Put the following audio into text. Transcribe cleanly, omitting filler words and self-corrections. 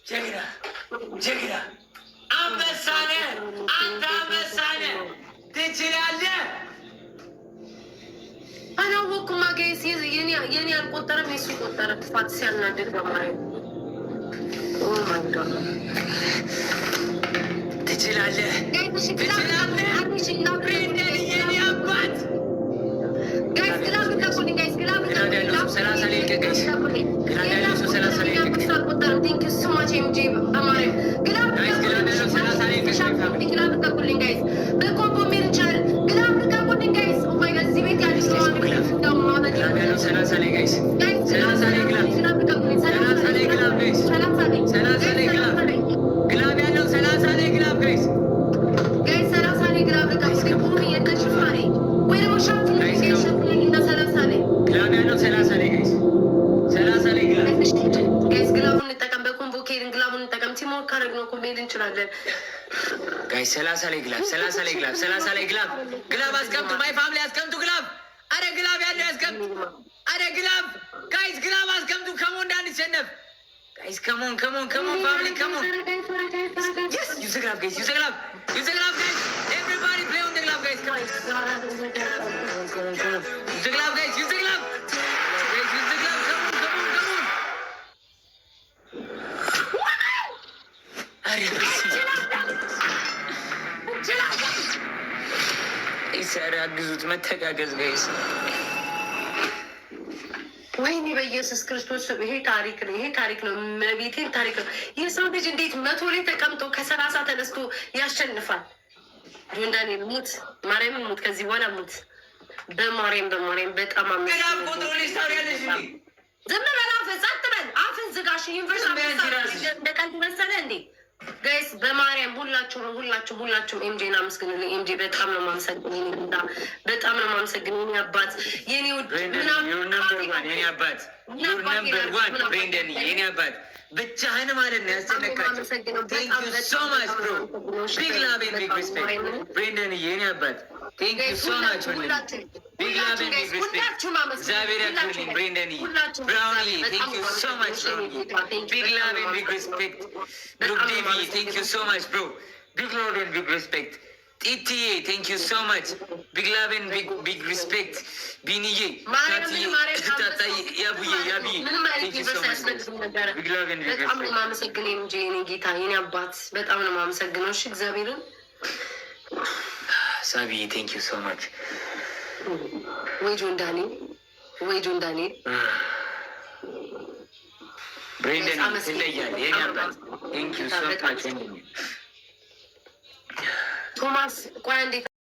ጀግና ጀግና አንበሳ ነህ አንተ አንበሳ ነህ ትችላለህ። አላወኩም ጋይስ የኔ አልቆጠረም የሱ ቆጠረ። ክፋት ሲያናድድ በማለት ትችላለህ ትችላለህ። የኔ አባት ጋይስ ግላብ ልቀቁልኝ ጋይስ ግላብ ልቀቁልኝ። 30 ደቂቃ ጋይስ ግላብ ያለው 30 ደቂቃ አልቆጠረም። ቴንክ ዩ ሶ ማች ኤምጂ በማለት ግላብ ልቀቁልኝ ጋይስ በኮምቦ ሜል ይቻላል። ግላብ ልቀቁልኝ ጋይስ ኦ ማይ ጋድ እዚህ ቤት ያለ ሰው አለ። ግላብ ያለው 30 ላይ ጋይስ 30 ላይ ግላብ ግላብ ልቀቁልኝ 30 ላይ ግላብ ጋይስ 30 ላይ ግላብ ግላብ ያለው 30 ላይ ግላብ ጋይስ ጋይስ 30 ላይ ግላብ ልቀቁልኝ። ቡም እየተሽፋሪ ወይ ደግሞ ሻፍት ጋይስ እና 30 ላይ ግላብ ያለው 30 ላይ ጋይስ 30 ላይ ግላብ ጋይስ ግላቡን እንጠቀም። በኮምቦ ኬርን ግላቡን እንጠቀም። ቲሞር ካረግ ነው ኮምቤል እንችላለን ጋይስ 30 ላይ ግላብ 30 ላይ ግላብ 30 ላይ ግላብ ግላብ አስቀምጡ። ማይ ፋሚሊ አስቀምጡ ግላብ። አረ ግላብ ያለው ያስቀምጡ። አረ ግላብ ጋይስ ግላብ አስቀምጡ። ከሞን እንዳንሸነፍ ጋይስ ከሞን ፋሚሊ ከሞን yes use the glove guys use the glove guys everybody play on the glove guys come on use the glove guys use the glove guys use the glove come on አረ ይሰራ ግዙት መተጋገዝ ጋይስ ወይኔ በኢየሱስ ክርስቶስ ይሄ ታሪክ ነው። ይሄ ታሪክ ነው። መቤቴን ታሪክ ነው። የሰው ልጅ እንዴት 100 ላይ ተቀምጦ ከ30 ተነስቶ ያሸንፋል? ጆንዳኔል ሙት፣ ማርያምን ሙት፣ ከዚህ በኋላ ሙት። በማርያም በጣም ዝም በል አፍን ጸጥ በል አፍን ዝጋሽ። ዩኒቨርሲቲ እንደቀልድ መሰለ እንዴ? ጋይስ በማርያም ሁላችሁም ኤምጄን አመስግኑልኝ። ኤምጄ በጣም ነው የማመሰግነው። በጣም ነው የማመሰግነው የኔ አባት የኔ ውድ የኔ አባት ብሬንደን የኔ አባት ብቻህን ማለት ነው ያስጨነቃቸው። ቴንክ ዩ ሶ ማች ብሮ ቢግ ላቭ ኤንድ ቢግ ሪስፔክት ብሬንደን የኔ አባት ቴንክ ዩ ሶ ማች ቢግ ላቭ ኤንድ ቢግ ሪስፔክት እግዚአብሔር ያክብርልኝ። ብሬንደን ብራውኒ ቴንክ ዩ ሶ ማች ቢግ ላቭ ኤንድ ቢግ ሪስፔክት ብሩክ ዴቪ ቴንክ ዩ ሶ ማች ብሮ ቢግ ላቭ ኤንድ ቢግ ሪስፔክት ቲቲዬ ቴንክ ዩ ሶ ማች ቢግ ላቭ ኤንድ ቢግ ሪስፔክት ቢኒዬ ታታዬ ያቡዬ ቴንክ ዩ ሶ ማች ቢግ ላቭ ኤንድ ቢግ ሪስፔክት በጣም ነው የማመሰግነው ኤምጄ የኔ ጌታ የኔ አባት በጣም ነው የማመሰግነው። እሺ እግዚአብሔርን ሳቢ ቴንክ ዩ ሶ ማች ወይ ጆን ዳንኤል ብሬንደን ትለያለህ የኔ አባት ቴንክ ዩ ሶ ማች ቶማስ ቆይ እንዴት